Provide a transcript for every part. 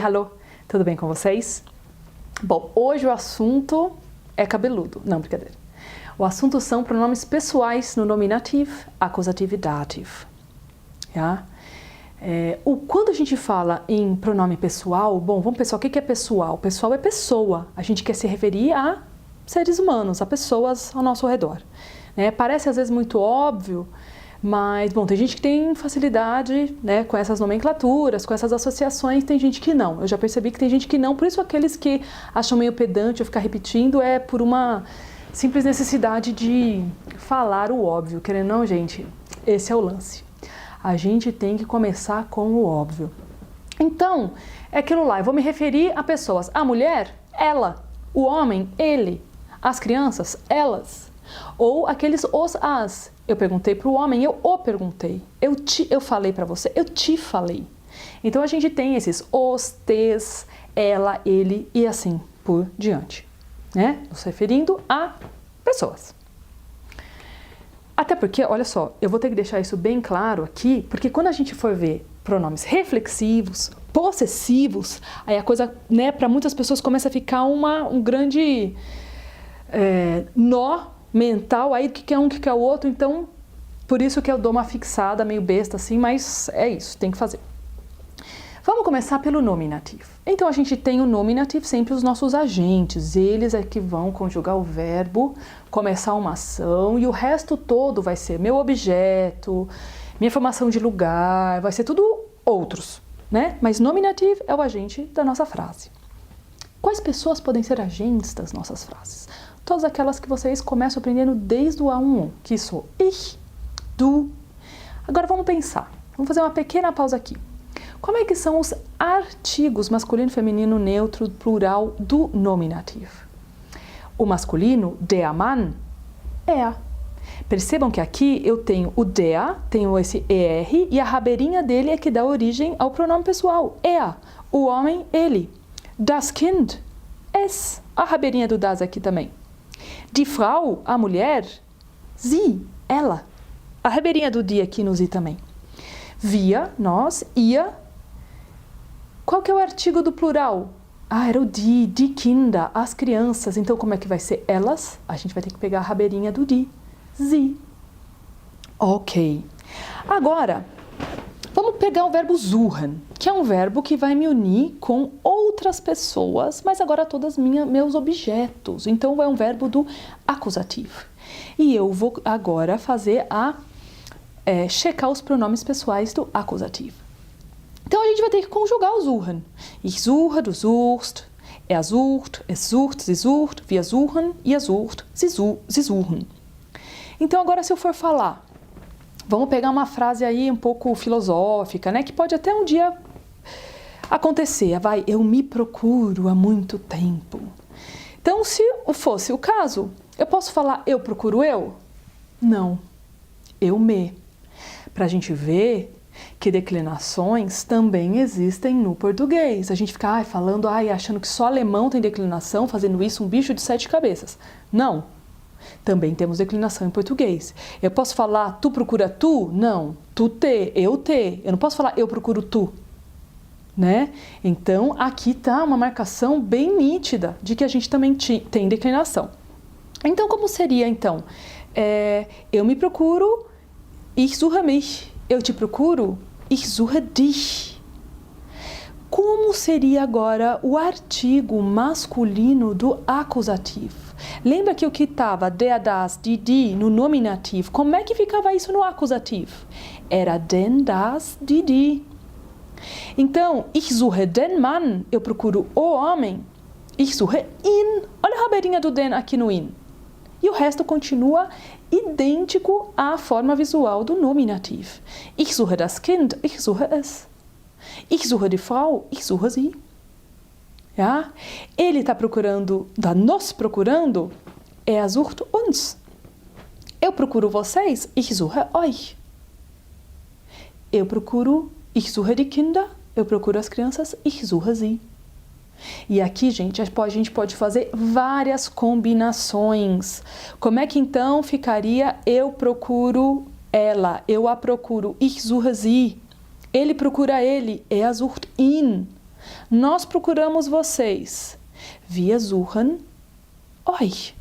Hallo, tudo bem com vocês? Bom, hoje o assunto é cabeludo, não, brincadeira. O assunto são pronomes pessoais no nominativo, acusativo e dativo. Ja? Quando a gente fala em pronome pessoal, bom, vamos pensar o que é pessoal? Pessoal é pessoa, a gente quer se referir a seres humanos, a pessoas ao nosso redor. Parece às vezes muito óbvio, mas, bom, tem gente que tem facilidade, com essas nomenclaturas, com essas associações, tem gente que não. Eu já percebi que tem gente que não, por isso aqueles que acham meio pedante eu ficar repetindo é por uma simples necessidade de falar o óbvio. Querendo ou não, gente, esse é o lance. A gente tem que começar com o óbvio. Então, é aquilo lá, eu vou me referir a pessoas. A mulher, ela. O homem, ele. As crianças, elas. Ou aqueles os, as. Eu perguntei para o homem, eu o perguntei. Eu falei para você, eu te falei. Então a gente tem esses os, tes, ela, ele e assim por diante. Nos referindo a pessoas. Até porque, olha só, eu vou ter que deixar isso bem claro aqui, porque quando a gente for ver pronomes reflexivos, possessivos, aí a coisa, para muitas pessoas começa a ficar um grande nó mental, aí o que é um, o que é o outro, então por isso que eu dou uma fixada meio besta assim, mas é isso, tem que fazer. Vamos começar pelo nominativo. Então a gente tem o nominativo sempre os nossos agentes, eles é que vão conjugar o verbo, começar uma ação e o resto todo vai ser meu objeto, minha formação de lugar, vai ser tudo outros, Mas nominativo é o agente da nossa frase. Quais pessoas podem ser agentes das nossas frases? Todas aquelas que vocês começam aprendendo desde o A11, que sou ich, du. Agora vamos pensar, vamos fazer uma pequena pausa aqui. Como é que são os artigos masculino, feminino, neutro, plural do nominativo? O masculino, der Mann, er. Percebam que aqui eu tenho o der, tenho esse er, e a rabeirinha dele é que dá origem ao pronome pessoal, er. O homem, ele. Das Kind, es. A rabeirinha do das aqui também. Die Frau, a mulher, sie, ela. A rabeirinha do die aqui no sie também. Wir, nós, ihr. Qual que é o artigo do plural? Era o die Kinder, as crianças. Então como é que vai ser elas? A gente vai ter que pegar a rabeirinha do die, sie. Ok. Agora, vamos pegar o verbo suchen, que é um verbo que vai me unir com outras pessoas, mas agora todas meus objetos. Então é um verbo do acusativo. E eu vou agora fazer checar os pronomes pessoais do acusativo. Então a gente vai ter que conjugar o suchen. Ich suche, du suchst, er sucht, es sucht, sie sucht, wir suchen, ihr sucht, sie suchen. Então agora se eu for falar, vamos pegar uma frase aí um pouco filosófica, que pode até um dia acontecer. Eu me procuro há muito tempo. Então, se fosse o caso, eu posso falar eu procuro eu? Não. Eu me. Para a gente ver que declinações também existem no português. A gente fica falando, achando que só alemão tem declinação, fazendo isso um bicho de 7 cabeças. Não. Também temos declinação em português. Eu posso falar tu procura tu? Não. Tu te, eu te. Eu não posso falar eu procuro tu. Então, aqui está uma marcação bem nítida de que a gente também tem declinação. Então, como seria, então? Eu me procuro, ich suche mich. Eu te procuro, ich suche dich. Como seria agora o artigo masculino do acusativo? Lembra que o que estava der, das, die no nominativo, como é que ficava isso no acusativo? Era den, das, die. Então, ich suche den Mann, eu procuro o homem. Ich suche ihn. Olha a rabeirinha do den aqui no in. E o resto continua idêntico à forma visual do nominativo. Ich suche das Kind, ich suche es. Ich suche die Frau, ich suche sie. Ele está procurando, está nos procurando, sucht uns. Eu procuro vocês, ich suche euch. Eu procuro, ich suche die Kinder, eu procuro as crianças, ich suche sie. E aqui, gente, a gente pode fazer várias combinações. Como é que então ficaria eu procuro ela, eu a procuro, ich suche sie. Ele procura ele, er sucht ihn. Nós procuramos vocês, wir suchen euch.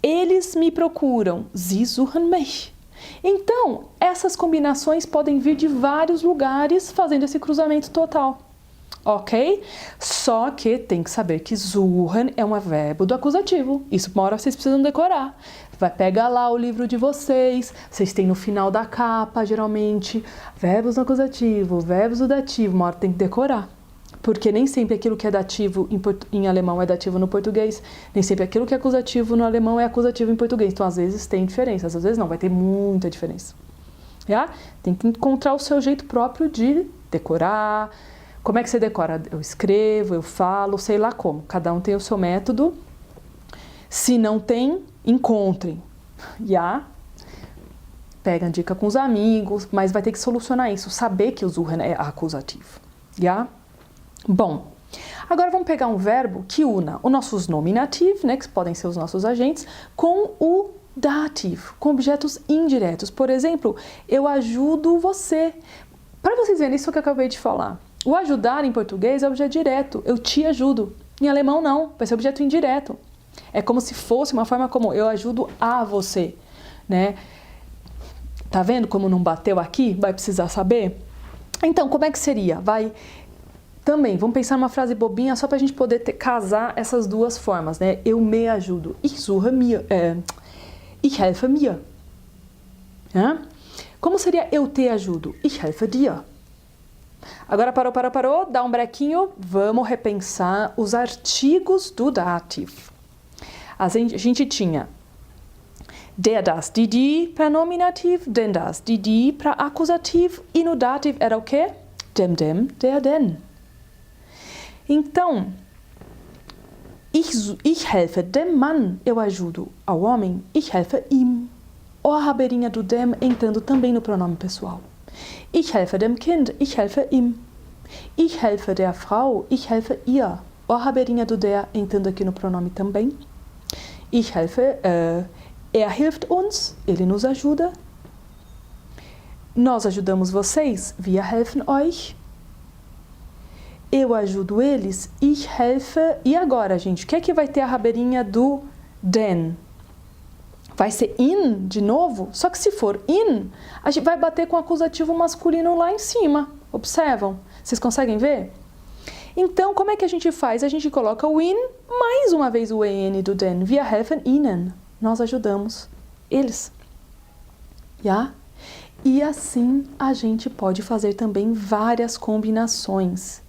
Eles me procuram, sie suchen mich. Então, essas combinações podem vir de vários lugares fazendo esse cruzamento total. Ok? Só que tem que saber que suchen é um verbo do acusativo. Isso uma hora vocês precisam decorar. Vai pegar lá o livro de vocês têm no final da capa, geralmente, verbos no acusativo, verbos do dativo, uma hora tem que decorar. Porque nem sempre aquilo que é dativo em alemão é dativo no português, nem sempre aquilo que é acusativo no alemão é acusativo em português. Então, às vezes tem diferença, às vezes não, vai ter muita diferença. Já? Tem que encontrar o seu jeito próprio de decorar. Como é que você decora? Eu escrevo, eu falo, sei lá como. Cada um tem o seu método. Se não tem, encontrem. Já? Pega a dica com os amigos, mas vai ter que solucionar isso. Saber que o suchen é acusativo. Já? Bom, agora vamos pegar um verbo que una os nossos nominativos, né, que podem ser os nossos agentes, com o dativo, com objetos indiretos. Por exemplo, eu ajudo você. Para vocês verem isso que eu acabei de falar. O ajudar em português é objeto direto, eu te ajudo. Em alemão não, vai ser objeto indireto. É como se fosse uma forma como eu ajudo a você, né? Tá vendo como não bateu aqui? Vai precisar saber? Então, como é que seria? Também, vamos pensar numa frase bobinha só para a gente poder casar essas duas formas, né? Eu me ajudo. Ich suche mir. Ich helfe mir. Ja? Como seria eu te ajudo? Ich helfe dir. Agora parou, dá um brequinho, vamos repensar os artigos do dativo. A gente tinha der, das, die para nominativ, den, das, die para acusativo e no dativo era o quê? Dem, der, den. Então, ich helfe dem Mann, eu ajudo ao homem, ich helfe ihm. Ou a rabeirinha do dem entrando também no pronome pessoal. Ich helfe dem Kind, ich helfe ihm. Ich helfe der Frau, ich helfe ihr. Ou a rabeirinha do der entrando aqui no pronome também. Ich helfe, er hilft uns, ele nos ajuda. Nós ajudamos vocês, wir helfen euch. Eu ajudo eles, ich helfe. E agora, gente, o que é que vai ter a rabeirinha do den? Vai ser in de novo? Só que se for in, a gente vai bater com o acusativo masculino lá em cima. Observam? Vocês conseguem ver? Então, como é que a gente faz? A gente coloca o in, mais uma vez o en do den. Wir helfen ihnen. Nós ajudamos eles. Já? E assim a gente pode fazer também várias combinações.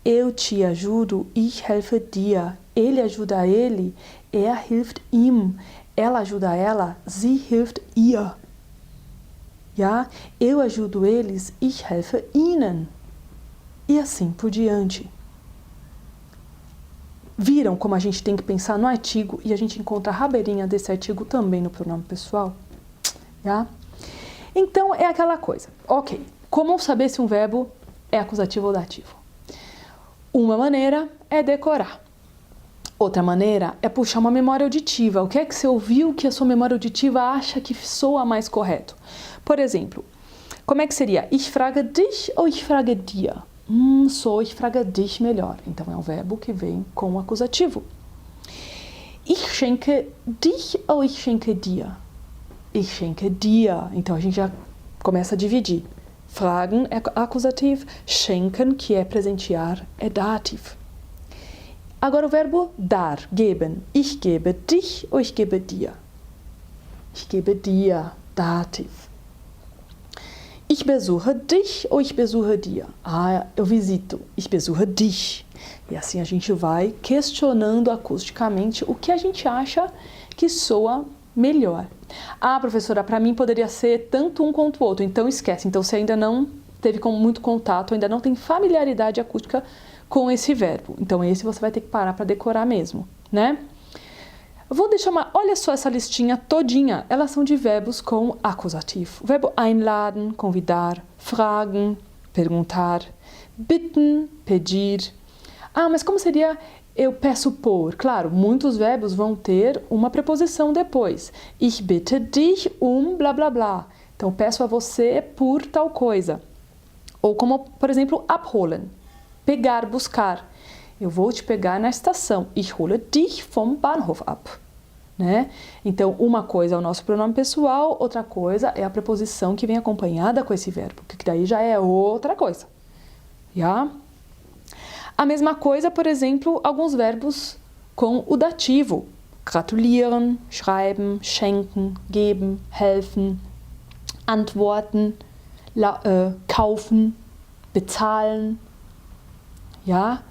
Eu te ajudo, ich helfe dir. Ele ajuda ele, er hilft ihm. Ela ajuda ela, sie hilft ihr. Ja? Eu ajudo eles, ich helfe ihnen. E assim por diante. Viram como a gente tem que pensar no artigo e a gente encontra a rabeirinha desse artigo também no pronome pessoal? Ja? Então, é aquela coisa. Ok, como saber se um verbo é acusativo ou dativo? Uma maneira é decorar. Outra maneira é puxar uma memória auditiva. O que é que você ouviu que a sua memória auditiva acha que soa mais correto? Por exemplo, como é que seria? Ich frage dich ou ich frage dir? Ich frage dich melhor. Então, é um verbo que vem com o acusativo. Ich schenke dich ou ich schenke dir? Ich schenke dir. Então, a gente já começa a dividir. Fragen é acusativo, schenken, que é presentear, é dativo. Agora o verbo dar, geben. Ich gebe dich ou ich gebe dir? Ich gebe dir, dativo. Ich besuche dich ou ich besuche dir? Eu visito. Ich besuche dich. E assim a gente vai questionando acusticamente o que a gente acha que soa melhor. Professora, para mim poderia ser tanto um quanto o outro, então esquece. Então você ainda não teve muito contato, ainda não tem familiaridade acústica com esse verbo. Então esse você vai ter que parar para decorar mesmo, né? Eu vou deixar olha só essa listinha todinha, elas são de verbos com acusativo. O verbo einladen, convidar, fragen, perguntar, bitten, pedir, Ah, mas como seria eu peço por? Claro, muitos verbos vão ter uma preposição depois. Ich bitte dich blá blá blá. Então, peço a você por tal coisa. Ou como, por exemplo, abholen. Pegar, buscar. Eu vou te pegar na estação. Ich hole dich vom Bahnhof ab. Né? Então, uma coisa é o nosso pronome pessoal, outra coisa é a preposição que vem acompanhada com esse verbo, que daí já é outra coisa. Já? A mesma coisa, por exemplo, alguns verbos com o dativo. Gratulieren, schreiben, schenken, geben, helfen, antworten, kaufen, bezahlen. Já?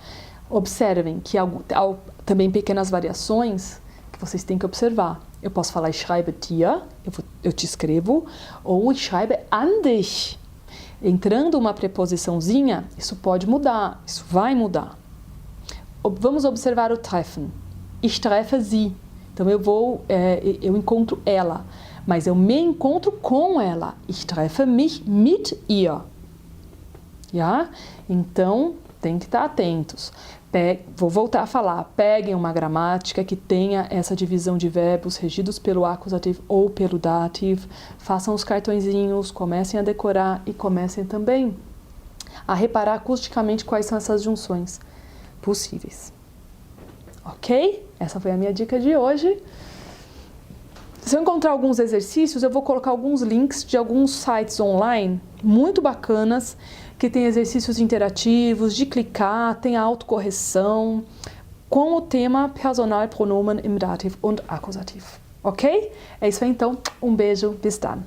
Observem que há também pequenas variações que vocês têm que observar. Eu posso falar ich schreibe dir, eu te escrevo, ou ich schreibe an dich. Entrando uma preposiçãozinha, isso pode mudar, isso vai mudar. Vamos observar o treffen. Ich treffe sie. Então eu encontro ela, mas eu me encontro com ela. Ich treffe mich mit ihr. Já? Então, tem que estar atentos. Vou voltar a falar, peguem uma gramática que tenha essa divisão de verbos regidos pelo acusativo ou pelo dativo, façam os cartõezinhos, comecem a decorar e comecem também a reparar acusticamente quais são essas junções possíveis. Ok? Essa foi a minha dica de hoje. Se eu encontrar alguns exercícios, eu vou colocar alguns links de alguns sites online muito bacanas, que tem exercícios interativos, de clicar, tem a autocorreção, com o tema Personalpronomen im Dativ und Akkusativ. Ok? É isso aí então, um beijo, bis dann.